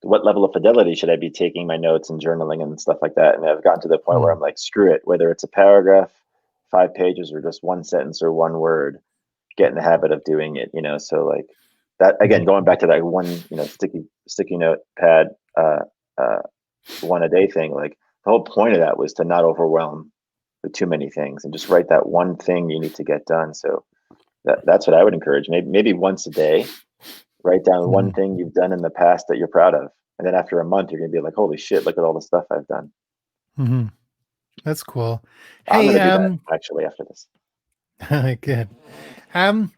what level of fidelity should I be taking my notes and journaling and stuff like that. And I've gotten to the point where Mhm. I'm like, screw it, whether it's a paragraph, 5 pages, or just one sentence or one word, get in the habit of doing it. So like that again, Mhm. going back to that one, sticky note pad, uh, one a day thing. Like the whole point of that was to not overwhelm with too many things and just write that one thing you need to get done. So that's what I would encourage. Maybe once a day, write down one Mhm. thing you've done in the past that you're proud of. And then after a month, you're gonna be like, holy shit, look at all the stuff I've done. Mhm. That's cool. I'm Hey, gonna do that actually after this. good. Um,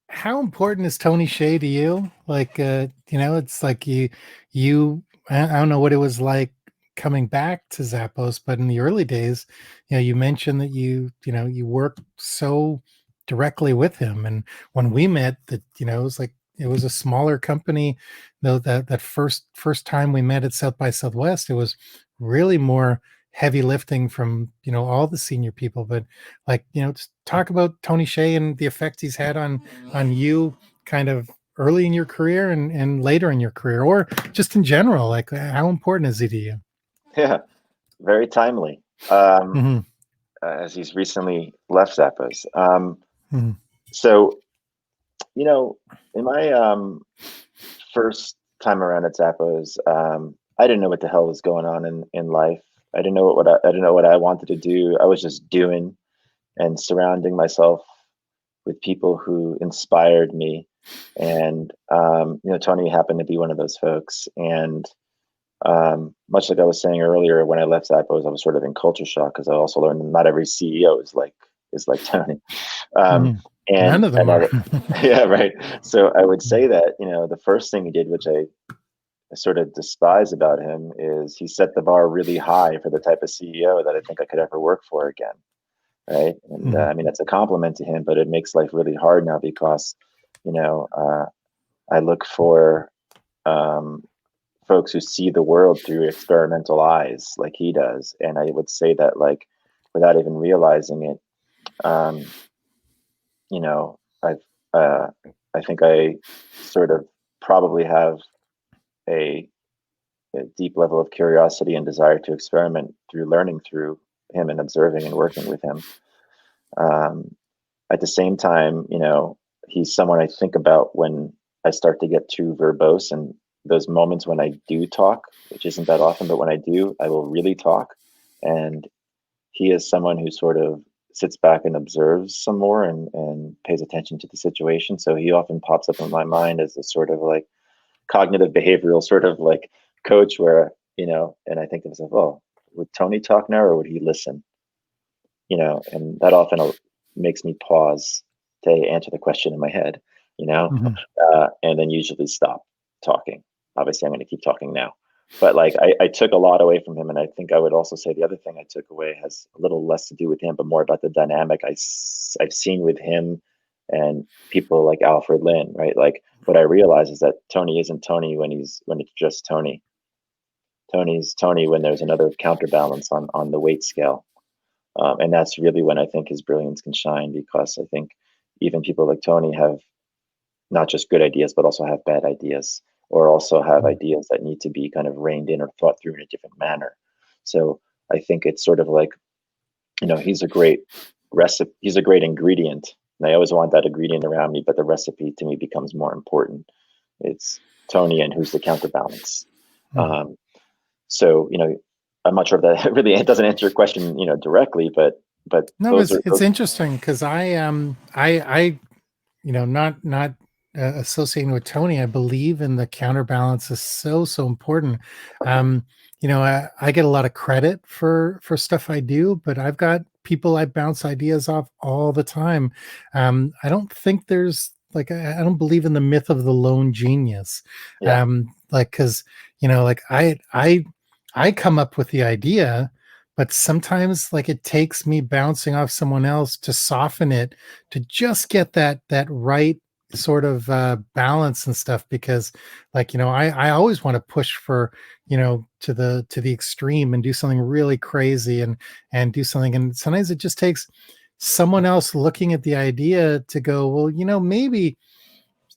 how important is Tony Hsieh to you? Like, it's like I don't know what it was like coming back to Zappos, but in the early days, you mentioned that you worked so directly with him. And when we met, that, it was like, it was a smaller company, though that first time we met at South by Southwest, it was really more heavy lifting from, all the senior people. But like, just talk about Tony Hsieh and the effect he's had on you kind of early in your career and later in your career, or just in general, like how important is he to you? Yeah, very timely. Um, Mm-hmm. as he's recently left Zappos. Mm-hmm. So in my first time around at Zappos, I didn't know what the hell was going on in life. I didn't know what I wanted to do. I was just doing and surrounding myself with people who inspired me. And Tony happened to be one of those folks. And much like I was saying earlier, when I left Zappos, I was sort of in culture shock because I also learned that not every CEO is like Tony. Um, Mhm. and None of them and are. yeah, right. So I would say that the first thing he did, which I sort of despise about him, is he set the bar really high for the type of CEO that I think I could ever work for again. Right. And Mhm. I mean, that's a compliment to him, but it makes life really hard now because, you know, I look for um, folks who see the world through experimental eyes like he does. And I would say that, like, without even realizing it, um, you know, uh, I think I sort of probably have a, a deep level of curiosity and desire to experiment through learning through him and observing and working with him. Um, at the same time, he's someone I think about when I start to get too verbose, and those moments when I do talk, which isn't that often, but when I do, I will really talk. And he is someone who sort of sits back and observes some more and pays attention to the situation. So he often pops up in my mind as a sort of like cognitive behavioral sort of like coach where, and I think to myself, oh, would Tony talk now or would he listen? And that often makes me pause to answer the question in my head, you know, Mhm. and then usually stop talking. Obviously, I'm going to keep talking now. But like, I took a lot away from him. And I think I would also say the other thing I took away has a little less to do with him, but more about the dynamic I've seen with him and people like Alfred Lin, right? Like, what I realize is that Tony isn't Tony when it's just Tony. Tony's Tony when there's another counterbalance on the weight scale, and that's really when I think his brilliance can shine, because I think even people like Tony have not just good ideas, but also have bad ideas, or also have Mhm. ideas that need to be kind of reined in or thought through in a different manner. So I think it's sort of like, he's a great recipe, he's a great ingredient. And I always want that ingredient around me, but the recipe to me becomes more important. It's Tony and who's the counterbalance. Mhm. Um, so, I'm not sure if that really doesn't answer your question, directly, but No, those are it's those. interesting because I not associating with Tony, I believe in the counterbalance is so important. Um, I get a lot of credit for stuff I do, but I've got people I bounce ideas off all the time. I don't think there's like I don't believe in the myth of the lone genius. Yeah, Like because like I come up with the idea, but sometimes like it takes me bouncing off someone else to soften it to just get that right sort of balance and stuff because like I always want to push for to the extreme and do something really crazy and do something, and sometimes it just takes someone else looking at the idea to go, well, maybe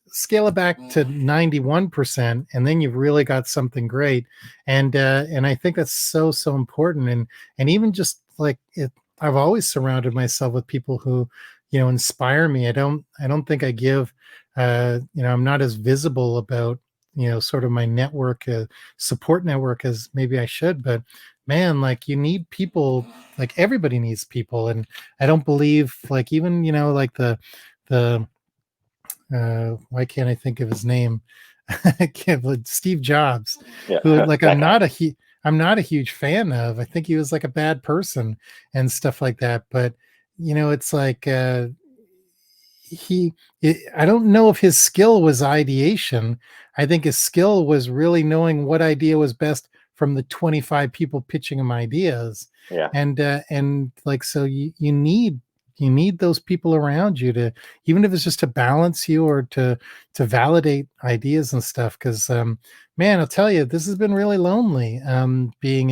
scale it back to 91% and then you've really got something great. And I think that's so important. And even just like it, I've always surrounded myself with people who inspire me. I don't think I give I'm not as visible about sort of my network, support network, as maybe I should, but man, like you need people, like everybody needs people. And I don't believe like even like the why can't I think of his name? I can't, but Steve Jobs, yeah, who like that guy. I'm not a huge fan of. I think he was like a bad person and stuff like that. But it's like he I don't know if his skill was ideation. I think his skill was really knowing what idea was best from the 25 people pitching him ideas. Yeah, And like so you need those people around you to, even if it's just to balance you or to validate ideas and stuff, because man, I'll tell you, this has been really lonely, being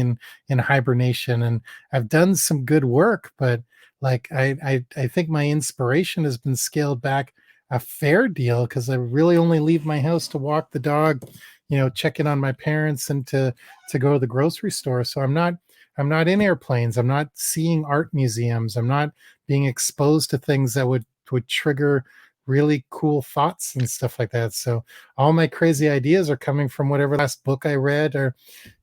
in hibernation. And I've done some good work, but like I think my inspiration has been scaled back a fair deal because I really only leave my house to walk the dog, check in on my parents, and to go to the grocery store. So I'm not in airplanes. I'm not seeing art museums. I'm not being exposed to things that would trigger really cool thoughts and stuff like that. So all my crazy ideas are coming from whatever last book I read, or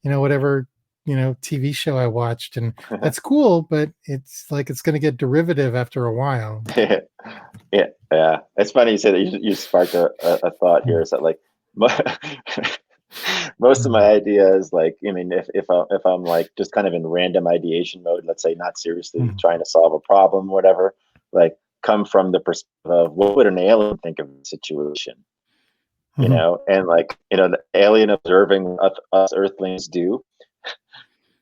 whatever TV show I watched. And that's cool, but it's like it's going to get derivative after a while. Yeah, yeah. It's funny you say that you sparked a thought here. Mm, Is that like most of my mm, ideas, like, I mean, if I'm like just kind of in random ideation mode, let's say not seriously mm, trying to solve a problem, whatever, like come from the perspective of what would an alien think of the situation, mhm. and like, the alien observing what us Earthlings do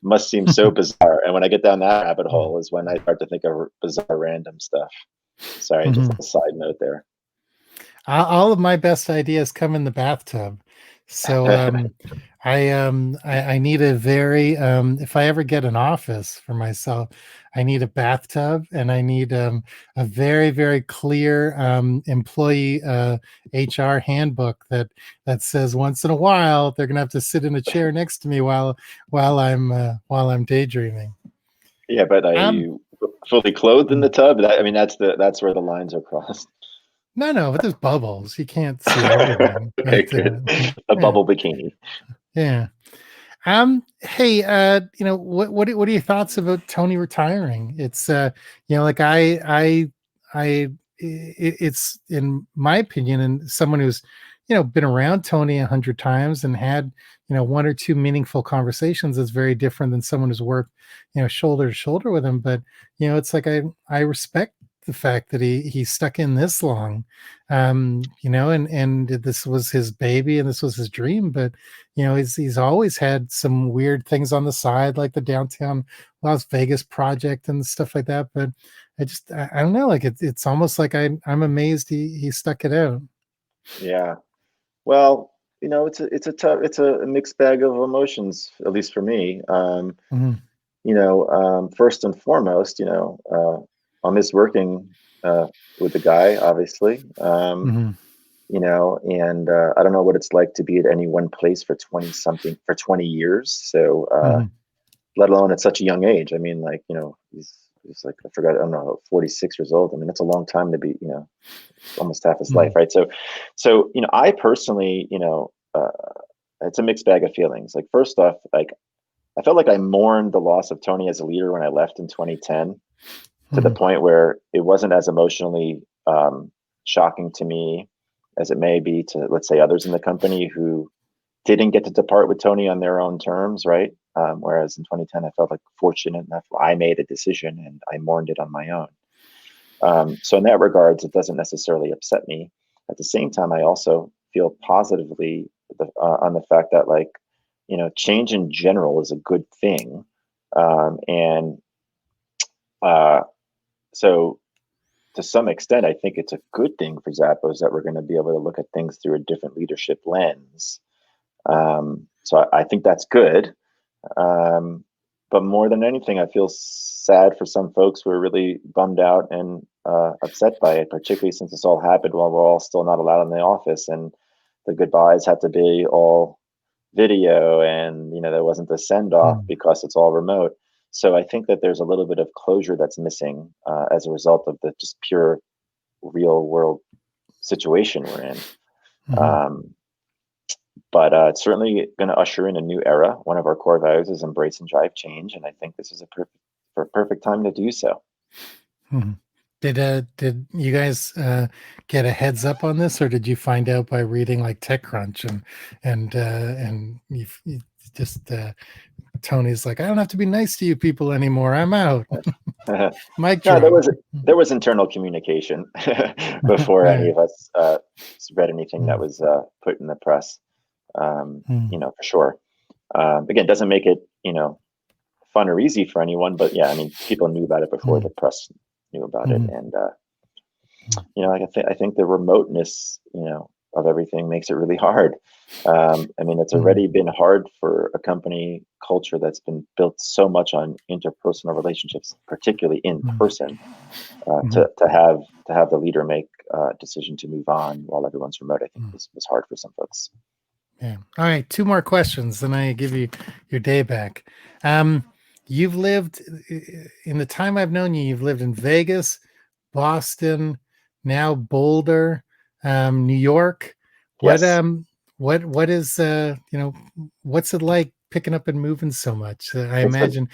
must seem so bizarre. And when I get down that rabbit hole is when I start to think of bizarre random stuff. Sorry, just Mhm. a side note there. All of my best ideas come in the bathtub. So I need a very if I ever get an office for myself, I need a bathtub, and I need a very, very clear employee HR handbook that says once in a while they're gonna have to sit in a chair next to me while I'm daydreaming. Yeah, but are Um you fully clothed in the tub? I mean, that's where the lines are crossed. no, but there's bubbles. You can't see everything. Okay, But good. A yeah, bubble bikini. yeah. Hey, what are your thoughts about Tony retiring? It's like it's in my opinion, and someone who's been around Tony 100 times and had one or two meaningful conversations is very different than someone who's worked shoulder to shoulder with him. But it's like I respect the fact that he stuck in this long, and this was his baby and this was his dream. But he's always had some weird things on the side, like the downtown Las Vegas project and stuff like that. But I don't know, like it's almost like I'm amazed he stuck it out. Yeah. Well, it's a mixed bag of emotions, at least for me. Mhm, First and foremost, I miss working with the guy, obviously. mhm, And I don't know what it's like to be at any one place for 20 years. So, mhm, let alone at such a young age. I mean, like, he's like, I forgot, I don't know, 46 years old. I mean, that's a long time to be, almost half his life, mhm, right? So, I personally, it's a mixed bag of feelings. Like, first off, like, I felt like I mourned the loss of Tony as a leader when I left in 2010, to the mhm, point where it wasn't as emotionally shocking to me as it may be to, let's say, others in the company who didn't get to depart with Tony on their own terms, right? Whereas in 2010, I felt like fortunate enough I made a decision and I mourned it on my own. So in that regards, it doesn't necessarily upset me. At the same time, I also feel positively on the fact that, like, change in general is a good thing. And uh, so to some extent, I think it's a good thing for Zappos that we're going to be able to look at things through a different leadership lens. So I think that's good. Um, but more than anything, I feel sad for some folks who are really bummed out and upset by it, particularly since this all happened while we're all still not allowed in the office, and the goodbyes had to be all video, and there wasn't a send off mhm, because it's all remote. So I think that there's a little bit of closure that's missing as a result of the just pure real world situation we're in. mhm. Um, but it's certainly going to usher in a new era. One of our core values is embrace and drive change, and I think this is a perfect time to do so. Mhm. Did you guys get a heads up on this, or did you find out by reading like TechCrunch and you just Tony's like, I don't have to be nice to you people anymore. I'm out. No, Mic there drop. was internal communication before any Yeah. of us read anything that Mm, was put in the press. mm, For sure. Again, doesn't make it fun or easy for anyone, but yeah, I mean, people knew about it before the mm, press knew about it, mm, and mm, like I think the remoteness, of everything makes it really hard. I mean, it's mm, already been hard for a company culture that's been built so much on interpersonal relationships, particularly in mm, person, mm, to have the leader make a decision to move on while everyone's remote. I think mm. was hard for some folks. Yeah. All right. Two more questions, then I give you your day back. Um, you've lived in the time I've known you. You've lived in Vegas, Boston, now Boulder, New York. What Yes, what is what's it like picking up and moving so much? I it's been, imagine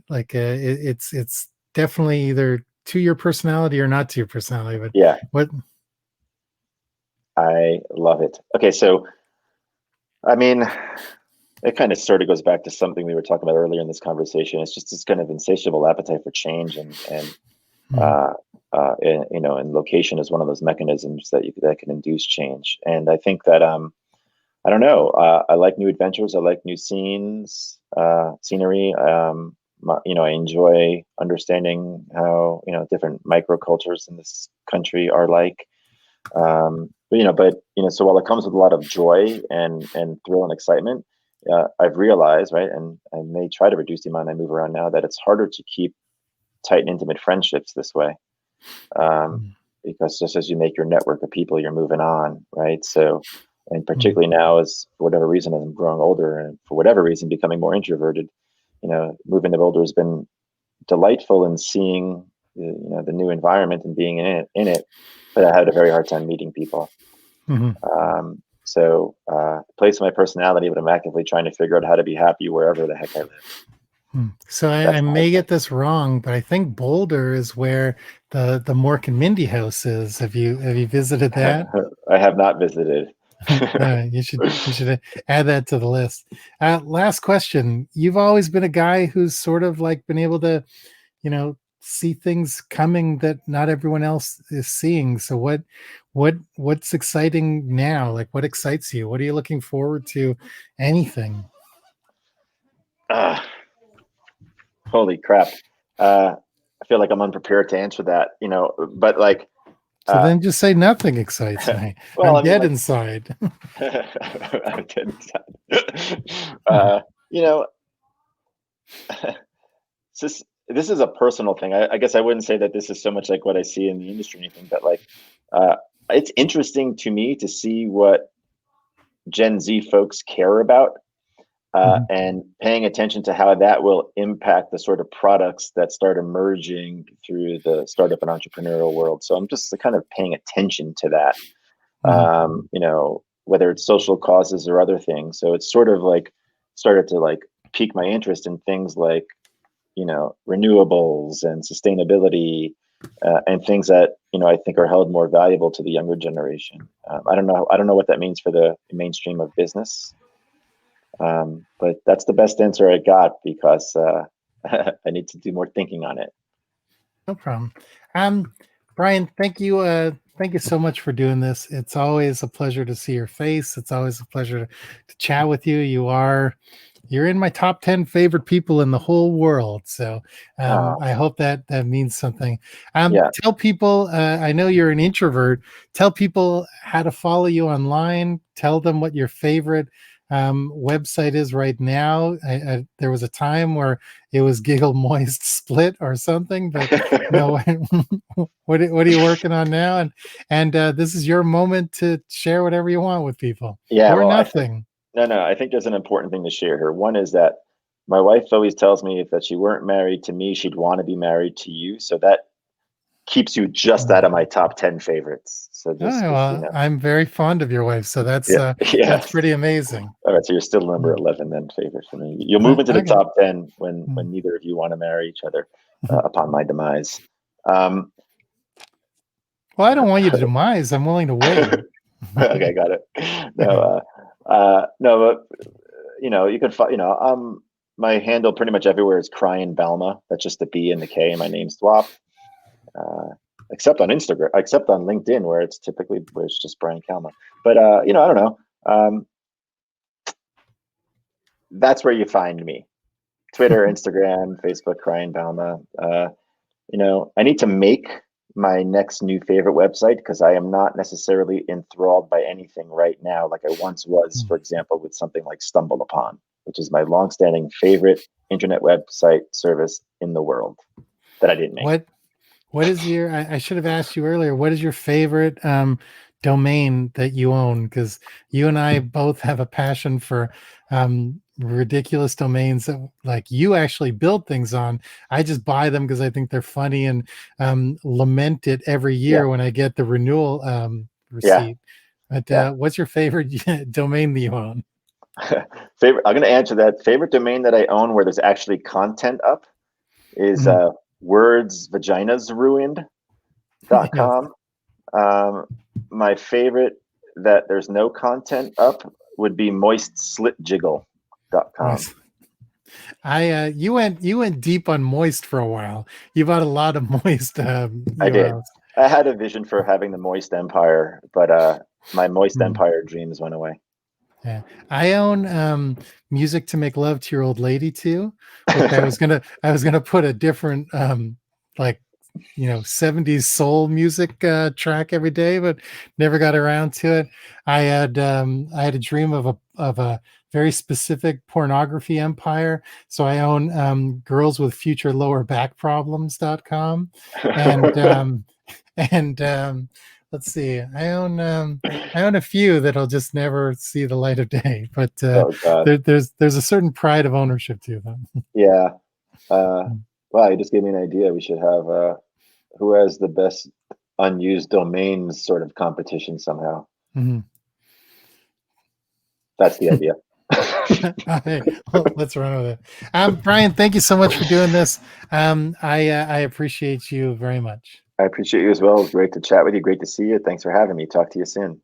like it's definitely either to your personality or not to your personality. But yeah, what? I love it. Okay, so I mean, it kind of sort of goes back to something we were talking about earlier in this conversation. It's just this kind of insatiable appetite for change, and Mhm, uh, and location is one of those mechanisms that can induce change. And I think that I don't know. I like new adventures. I like new scenery. I enjoy understanding how different microcultures in this country are like. So while it comes with a lot of joy and thrill and excitement, I've realized, right, and I may try to reduce the amount I move around now, that it's harder to keep tight and intimate friendships this way, um, mhm, because just as you make your network of people, you're moving on, right? So, and mhm, particularly now, as for whatever reason, as I'm growing older, and for whatever reason, becoming more introverted, moving to Boulder has been delightful in seeing the new environment and being in it, but I had a very hard time meeting people. mhm. Plays my personality, but I'm actively trying to figure out how to be happy wherever the heck I live. So I That's the hard may get part. this wrong, but I think Boulder is where the Mork and Mindy house is. Have you visited that? I have not visited. You should add that to the list. Last question. You've always been a guy who's sort of like been able to, see things coming that not everyone else is seeing. So what's exciting now? Like what excites you? What are you looking forward to? Anything? Ah, holy crap. I feel like I'm unprepared to answer that, but like, So uh, then just say nothing excites me. well, I'm I mean, dead like, inside. I didn't. You know, this is a personal thing. I guess I wouldn't say that this is so much like what I see in the industry or anything, but like, uh, it's interesting to me to see what Gen Z folks care about, Mhm, and paying attention to how that will impact the sort of products that start emerging through the startup and entrepreneurial world. So I'm just kind of paying attention to that, mhm, whether it's social causes or other things. So it's sort of like started to like pique my interest in things like renewables and sustainability, and things that I think are held more valuable to the younger generation. I don't know what that means for the mainstream of business, but that's the best answer I got because I need to do more thinking on it. no problem. Um, Brian, thank you so much for doing this. It's always a pleasure to see your face. It's always a pleasure to chat with you. You're in my top 10 favorite people in the whole world. So Oh, I hope that means something. yeah. Tell people, I know you're an introvert. Tell people how to follow you online. Tell them what your favorite website is right now. There was a time where it was Giggle Moist Split or something, but what are you working on now? And this is your moment to share whatever you want with people Yeah, or well, I think nothing. no, I think there's an important thing to share here. One is that my wife always tells me if that she weren't married to me, she'd want to be married to you. So that keeps you just out of my top 10 favorites. So Oh, just because, well, I'm very fond of your wife, so yeah, that's yes. pretty amazing. All right, so you're still number Mm. 11 then, favorite for me. You'll move into the Okay. top 10 when Mm. neither of you want to marry each other, upon my demise. Um, Well, I don't want you to demise. I'm willing to wait. okay, got it. Okay. No, but you can find, my handle pretty much everywhere is Crying Balma. That's just the B and the K and my name swapped. Uh, except on Instagram, except on LinkedIn, where it's just Brian Kalma. But I don't know. That's where you find me. Twitter, Instagram, Facebook, Crying Balma. I need to make my next new favorite website because I am not necessarily enthralled by anything right now, like I once was, for example, with something like Stumble Upon, which is my longstanding favorite internet website service in the world that I didn't make. What what is your I should have asked you earlier, what is your favorite domain that you own? Because you and I both have a passion for ridiculous domains that like you actually build things on. I just buy them because I think they're funny and lament it every Yeah, year when I get the renewal yeah, receipt. But yeah. what's your favorite domain that you own? Favorite. I'm going to answer that. Favorite domain that I own where there's actually content up is Mhm. Yes, wordsvaginasruined.com. My favorite that there's no content up would be moistslitjiggle.com. nice. I you went deep on moist for a while. You bought a lot of moist I did. URLs. I had a vision for having the moist empire, but my moist Mhm. empire dreams went away. Yeah, I own music to make love to your old lady too, which I was gonna put a different like 70s soul music track every day, but never got around to it. I had a dream of a very specific pornography empire, so I own girls with future lower back problems.com, and and let's see, I own a few that'll just never see the light of day, but Oh God. there's a certain pride of ownership to them. Yeah. Wow, you just gave me an idea. We should have who has the best unused domains sort of competition somehow. Mhm. That's the idea. Hey, well, let's run with it. Brian, thank you so much for doing this. I appreciate you very much. I appreciate you as well. It was great to chat with you. Great to see you. Thanks for having me. Talk to you soon.